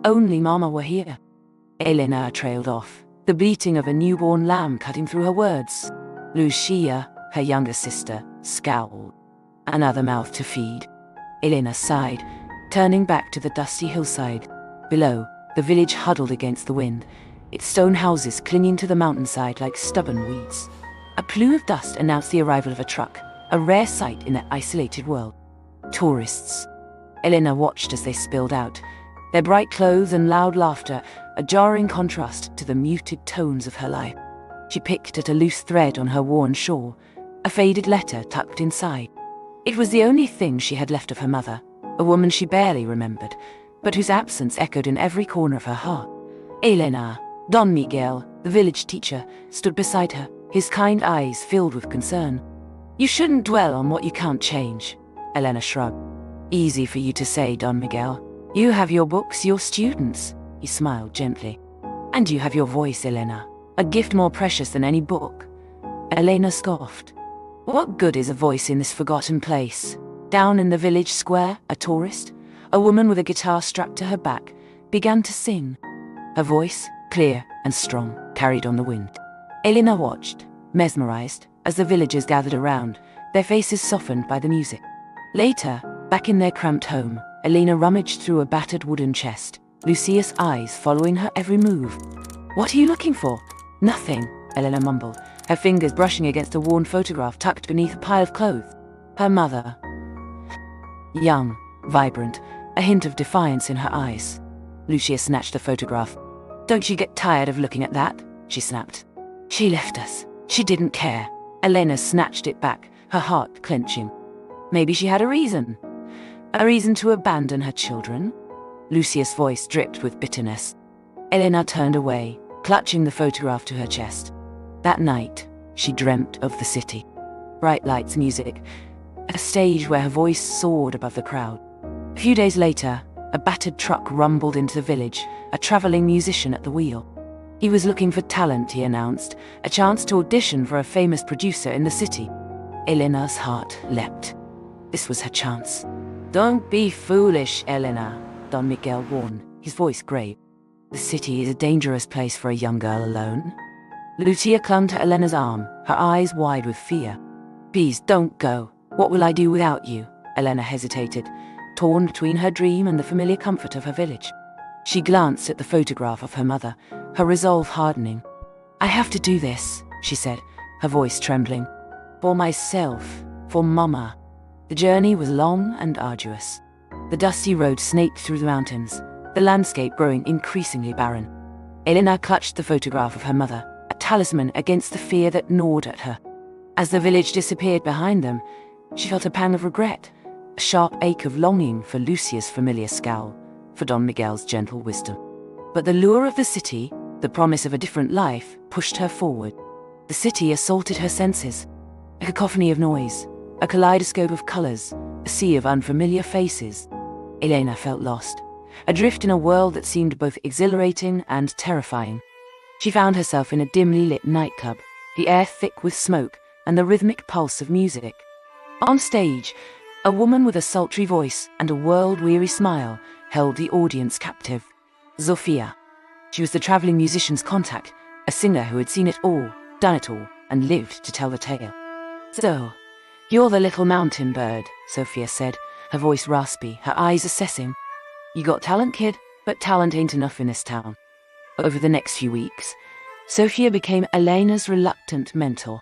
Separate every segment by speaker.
Speaker 1: only Mama were here. Elena trailed off, the bleating of a newborn lamb cutting through her words. Lucia, her younger sister, scowled. Another mouth to feed. Elena sighed, turning back to the dusty hillside. Below, the village huddled against the wind, its stone houses clinging to the mountainside like stubborn weeds. A plume of dust announced the arrival of a truck, a rare sight in that isolated world. Tourists. Elena watched as they spilled out, their bright clothes and loud laughter a jarring contrast to the muted tones of her life. She picked at a loose thread on her worn shawl, a faded letter tucked inside. It was the only thing she had left of her mother, a woman she barely remembered, but whose absence echoed in every corner of her heart. Elena, Don Miguel, the village teacher, stood beside her, his kind eyes filled with concern. "You shouldn't dwell on what you can't change," Elena shrugged. "Easy for you to say, Don Miguel. You have your books, your students," he smiled gently. "And you have your voice, Elena, a gift more precious than any book." Elena scoffed. What good is a voice in this forgotten place? Down in the village square, a tourist, a woman with a guitar strapped to her back, began to sing. Her voice, clear and strong, carried on the wind. Elena watched, mesmerized, as the villagers gathered around, their faces softened by the music. Later, back in their cramped home, Elena rummaged through a battered wooden chest, Lucia's eyes following her every move. "What are you looking for?" "Nothing," Elena mumbled, her fingers brushing against a worn photograph tucked beneath a pile of clothes. Her mother. Young, vibrant, a hint of defiance in her eyes. Lucia snatched the photograph. "Don't you get tired of looking at that?" she snapped. "She left us. She didn't care." Elena snatched it back, her heart clenching. Maybe she had a reason. A reason to abandon her children? Lucia's voice dripped with bitterness. Elena turned away, clutching the photograph to her chest. That night, she dreamt of the city. Bright lights, music, a stage where her voice soared above the crowd. A few days later, a battered truck rumbled into the village, a traveling musician at the wheel. He was looking for talent, he announced, a chance to audition for a famous producer in the city. Elena's heart leapt. This was her chance. "Don't be foolish, Elena," Don Miguel warned, his voice grave. "The city is a dangerous place for a young girl alone." Lucia clung to Elena's arm, her eyes wide with fear. "Please don't go. What will I do without you?" Elena hesitated, torn between her dream and the familiar comfort of her village. She glanced at the photograph of her mother, her resolve hardening. "I have to do this," she said, her voice trembling. "For myself, for Mama." The journey was long and arduous. The dusty road snaked through the mountains, the landscape growing increasingly barren. Elena clutched the photograph of her mother, a talisman against the fear that gnawed at her. As the village disappeared behind them, she felt a pang of regret, a sharp ache of longing for Lucia's familiar scowl, for Don Miguel's gentle wisdom. But the lure of the city, the promise of a different life, pushed her forward. The city assaulted her senses, a cacophony of noise, a kaleidoscope of colors, a sea of unfamiliar faces. Elena felt lost, adrift in a world that seemed both exhilarating and terrifying. She found herself in a dimly lit nightclub, the air thick with smoke and the rhythmic pulse of music. On stage, a woman with a sultry voice and a world-weary smile held the audience captive. Zofia. She was the traveling musician's contact, a singer who had seen it all, done it all, and lived to tell the tale. "So, you're the little mountain bird," Sophia said, her voice raspy, her eyes assessing. "You got talent, kid, but talent ain't enough in this town." Over the next few weeks, Sophia became Elena's reluctant mentor.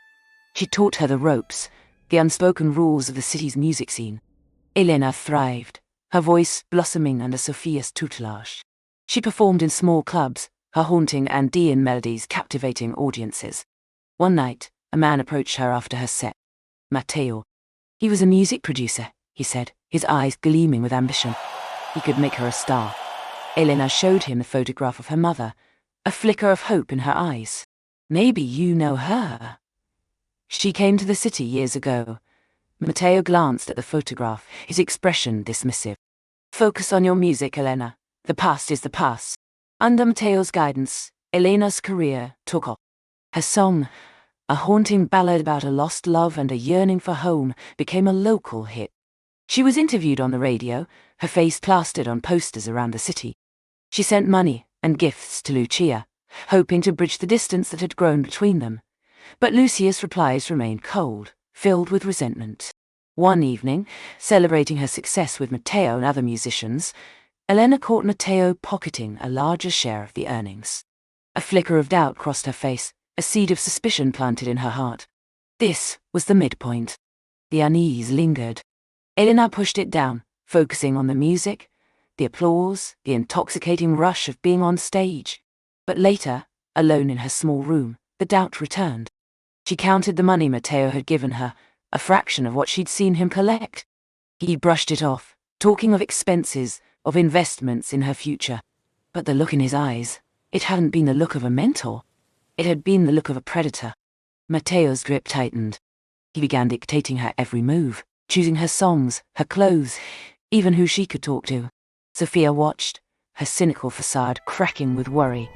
Speaker 1: She taught her the ropes, the unspoken rules of the city's music scene. Elena thrived, her voice blossoming under Sophia's tutelage. She performed in small clubs, her haunting Andean melodies captivating audiences. One night, a man approached her after her set. Mateo. He was a music producer, he said, his eyes gleaming with ambition. He could make her a star. Elena showed him the photograph of her mother, a flicker of hope in her eyes. "Maybe you know her." "She came to the city years ago." Mateo glanced at the photograph, his expression dismissive. "Focus on your music, Elena. The past is the past." Under Mateo's guidance, Elena's career took off. Her song, a haunting ballad about a lost love and a yearning for home, became a local hit. She was interviewed on the radio, her face plastered on posters around the city. She sent money and gifts to Lucia, hoping to bridge the distance that had grown between them. But Lucia's replies remained cold, filled with resentment. One evening, celebrating her success with Matteo and other musicians, Elena caught Matteo pocketing a larger share of the earnings. A flicker of doubt crossed her face, a seed of suspicion planted in her heart. This was the midpoint. The unease lingered. Elena pushed it down, focusing on the music, the applause, the intoxicating rush of being on stage. But later, alone in her small room, the doubt returned. She counted the money Matteo had given her, a fraction of what she'd seen him collect. He brushed it off, talking of expenses, of investments in her future. But the look in his eyes, it hadn't been the look of a mentor. It had been the look of a predator. Matteo's grip tightened. He began dictating her every move, choosing her songs, her clothes, even who she could talk to. Sophia watched, her cynical facade cracking with worry.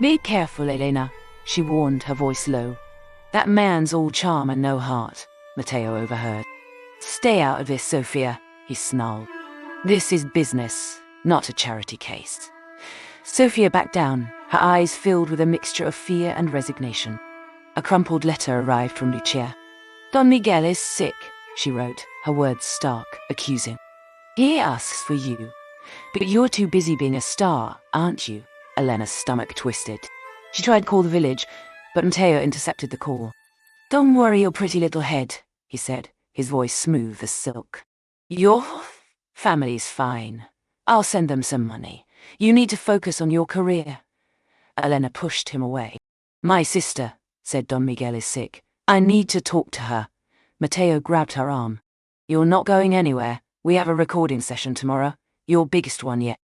Speaker 1: "Be careful, Elena," she warned, her voice low. "That man's all charm and no heart," Matteo overheard. "Stay out of this, Sophia," he snarled. "This is business, not a charity case." Sophia backed down, her eyes filled with a mixture of fear and resignation. A crumpled letter arrived from Lucia. "Don Miguel is sick," she wrote, her words stark, accusing. "He asks for you. But you're too busy being a star, aren't you?" Elena's stomach twisted. She tried to call the village, but Matteo intercepted the call. "Don't worry your pretty little head," he said, his voice smooth as silk. "Your family's fine. I'll send them some money. You need to focus on your career." Elena pushed him away. "My sister," said Don Miguel, is sick. "I need to talk to her." Matteo grabbed her arm. "You're not going anywhere. We have a recording session tomorrow. Your biggest one yet."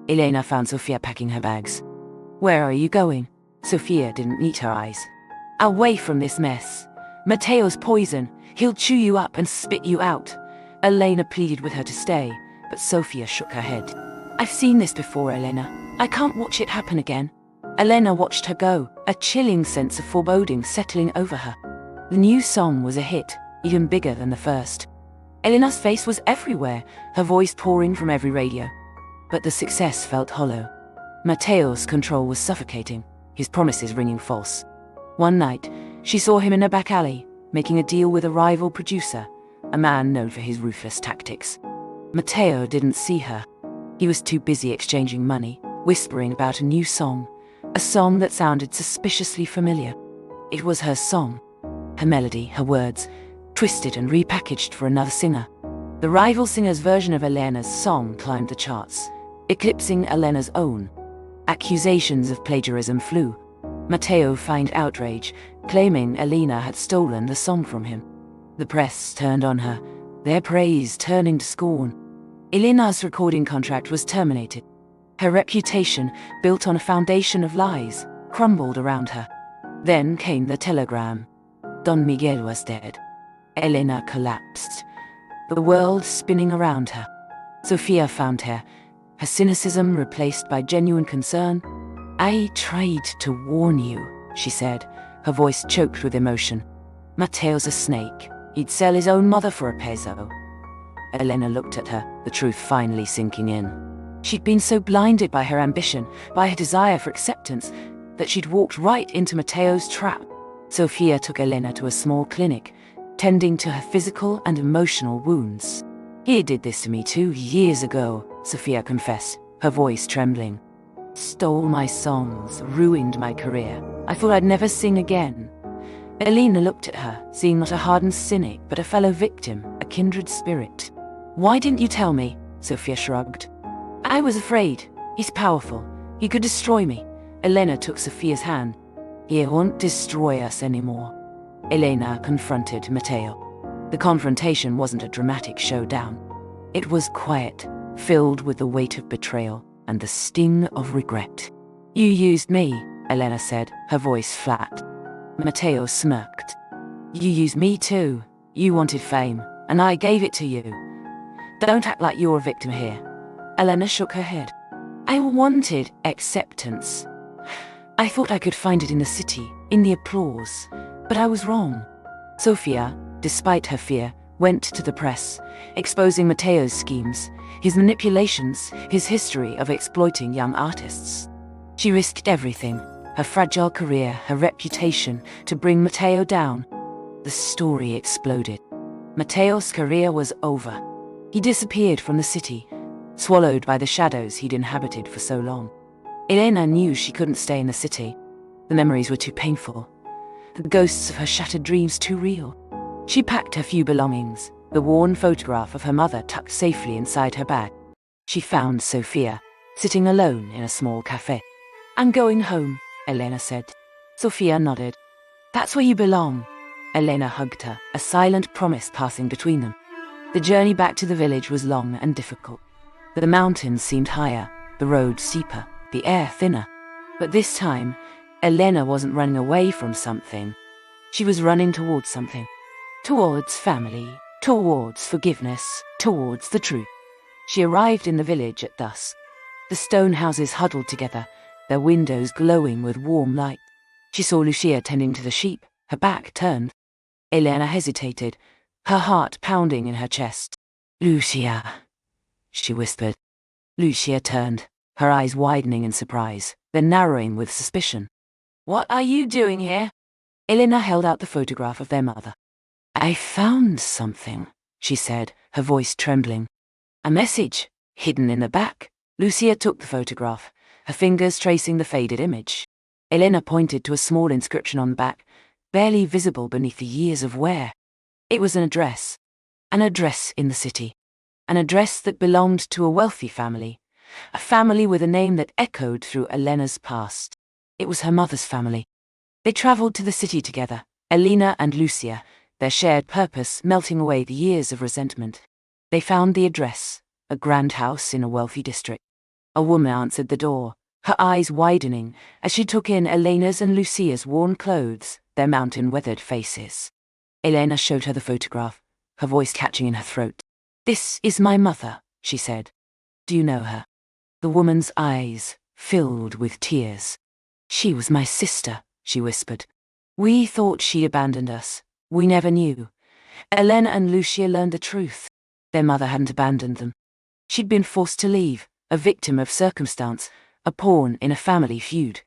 Speaker 1: Elena found Sophia packing her bags. "Where are you going?" Sophia didn't meet her eyes. "Away from this mess. Matteo's poison. He'll chew you up and spit you out." Elena pleaded with her to stay, but Sophia shook her head. "I've seen this before, Elena. I can't watch it happen again." Elena watched her go, a chilling sense of foreboding settling over her. The new song was a hit, even bigger than the first. Elena's face was everywhere, her voice pouring from every radio. But the success felt hollow. Matteo's control was suffocating, his promises ringing false. One night, she saw him in a back alley, making a deal with a rival producer, a man known for his ruthless tactics. Matteo didn't see her. He was too busy exchanging money, whispering about a new song, a song that sounded suspiciously familiar. It was her song, her melody, her words, twisted and repackaged for another singer. The rival singer's version of Elena's song climbed the charts, eclipsing Elena's own. Accusations of plagiarism flew. Matteo feigned outrage, claiming Elena had stolen the song from him. The press turned on her, their praise turning to scorn. Elena's recording contract was terminated. Her reputation, built on a foundation of lies, crumbled around her. Then came the telegram. Don Miguel was dead. Elena collapsed, the world spinning around her. Sophia found her cynicism replaced by genuine concern. "I tried to warn you," she said, her voice choked with emotion. "Matteo's a snake. He'd sell his own mother for a peso." Elena looked at her, the truth finally sinking in. She'd been so blinded by her ambition, by her desire for acceptance, that she'd walked right into Matteo's trap. Sophia took Elena to a small clinic, tending to her physical and emotional wounds. "He did this to me 2 years ago," Sophia confessed, her voice trembling. "Stole my songs, ruined my career. I thought I'd never sing again." Elena looked at her, seeing not a hardened cynic, but a fellow victim, a kindred spirit. "Why didn't you tell me?" Sophia shrugged. "I was afraid. He's powerful. He could destroy me." Elena took Sophia's hand. "He won't destroy us anymore." Elena confronted Matteo. The confrontation wasn't a dramatic showdown. It was quiet, filled with the weight of betrayal and the sting of regret. "You used me," Elena said, her voice flat. Matteo smirked. "You used me too. You wanted fame, and I gave it to you. Don't act like you're a victim here." Elena shook her head. "I wanted acceptance. I thought I could find it in the city, in the applause. But I was wrong." Sophia, despite her fear, went to the press, exposing Mateo's schemes, his manipulations, his history of exploiting young artists. She risked everything, her fragile career, her reputation, to bring Mateo down. The story exploded. Mateo's career was over. He disappeared from the city, swallowed by the shadows he'd inhabited for so long. Elena knew she couldn't stay in the city. The memories were too painful, the ghosts of her shattered dreams too real. She packed her few belongings, the worn photograph of her mother tucked safely inside her bag. She found Sofia, sitting alone in a small cafe. "I'm going home," Elena said. Sofia nodded. "That's where you belong." Elena hugged her, a silent promise passing between them. The journey back to the village was long and difficult. The mountains seemed higher, the road steeper, the air thinner. But this time, Elena wasn't running away from something. She was running towards something. Towards family, towards forgiveness, towards the truth. She arrived in the village at dusk. The stone houses huddled together, their windows glowing with warm light. She saw Lucia tending to the sheep, her back turned. Elena hesitated, her heart pounding in her chest. "Lucia," she whispered. Lucia turned, her eyes widening in surprise, then narrowing with suspicion. "What are you doing here?" Elena held out the photograph of their mother. "I found something," she said, her voice trembling. "A message, hidden in the back." Lucia took the photograph, her fingers tracing the faded image. Elena pointed to a small inscription on the back, barely visible beneath the years of wear. It was an address in the city, an address that belonged to a wealthy family, a family with a name that echoed through Elena's past. It was her mother's family. They traveled to the city together, Elena and Lucia, their shared purpose melting away the years of resentment. They found the address, a grand house in a wealthy district. A woman answered the door, her eyes widening as she took in Elena's and Lucia's worn clothes, their mountain-weathered faces. Elena showed her the photograph, her voice catching in her throat. "This is my mother," she said. "Do you know her?" The woman's eyes filled with tears. "She was my sister," she whispered. "We thought she abandoned us. We never knew." Elena and Lucia learned the truth. Their mother hadn't abandoned them. She'd been forced to leave, a victim of circumstance, a pawn in a family feud.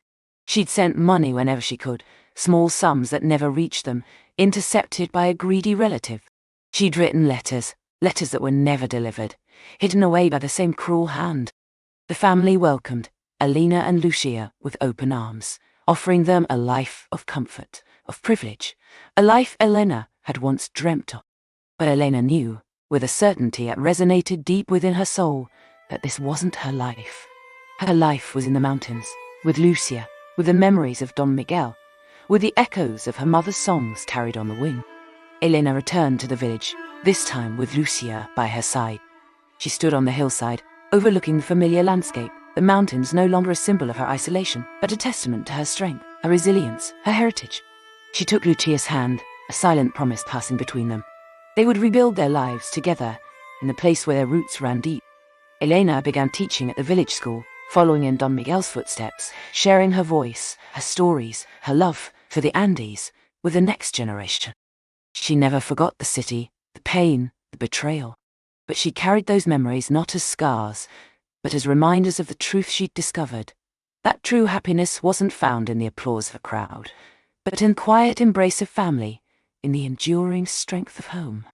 Speaker 1: She'd sent money whenever she could, small sums that never reached them, intercepted by a greedy relative. She'd written letters that were never delivered, hidden away by the same cruel hand. The family welcomed Elena and Lucia with open arms, offering them a life of comfort, of privilege, a life Elena had once dreamt of. But Elena knew, with a certainty that resonated deep within her soul, that this wasn't her life. Her life was in the mountains, with Lucia, with the memories of Don Miguel, with the echoes of her mother's songs carried on the wing. Elena returned to the village, this time with Lucia by her side. She stood on the hillside, overlooking the familiar landscape, the mountains no longer a symbol of her isolation, but a testament to her strength, her resilience, her heritage. She took Lucia's hand, a silent promise passing between them. They would rebuild their lives together, in the place where their roots ran deep. Elena began teaching at the village school, following in Don Miguel's footsteps, sharing her voice, her stories, her love for the Andes with the next generation. She never forgot the city, the pain, the betrayal. But she carried those memories not as scars, but as reminders of the truth she'd discovered. That true happiness wasn't found in the applause of a crowd, but in quiet embrace of family, in the enduring strength of home.